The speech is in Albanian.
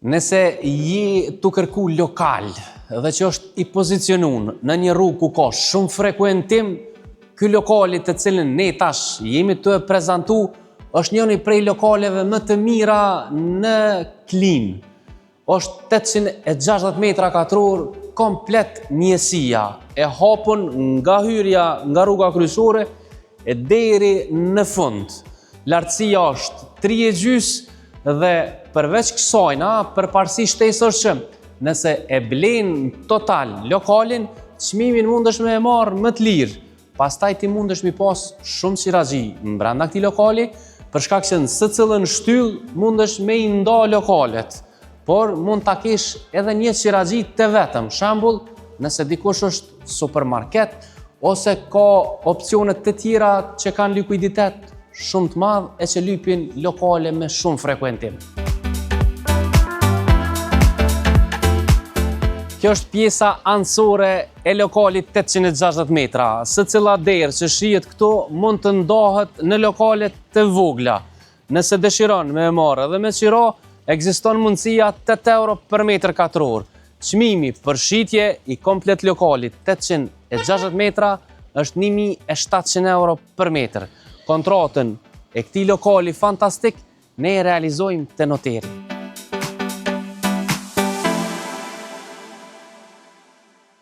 Nëse je të kërku lokal dhe që është i pozicionun në një rrugë ku ka shumë frekuentim, ky lokali të cilin ne tash jemi të e prezentu është njëri prej lokaleve më të mira në Klim. Është 860 metra katror, komplet njësia, e hapun nga hyrja nga rruga kryesore e deri në fund. Lartësia është 3,5 dhe përveç kësajna, përparësi shtesë është që nëse e blen total lokalin, çmimin mundesh me e marrë më të lirë. Pastaj ti mundesh mi pas shumë xhiraxhi brenda këtij lokali, për shkak se në secilën shtyllë mundesh me i nda lokalet. Por mund ta kesh edhe një xhiraxhi të vetëm. Shembull, nëse dikush është supermarket ose ka opsione të tjera që kanë likuiditet shumë të madh e që lypin lokale me shumë frekuentim. Kjo është pjesa anësore e lokalit 860 metra. Secila derë që shihet këtu mund të ndahet në lokale të vogla. Nëse dëshiron me e marrë dhe me qiro, ekziston mundësia 8 euro për metër katror. Çmimi për shitje i komplet lokalit 860 metra është 1.700 euro për metër. Kontratën e këtij lokali fantastik ne e realizojmë te noteri.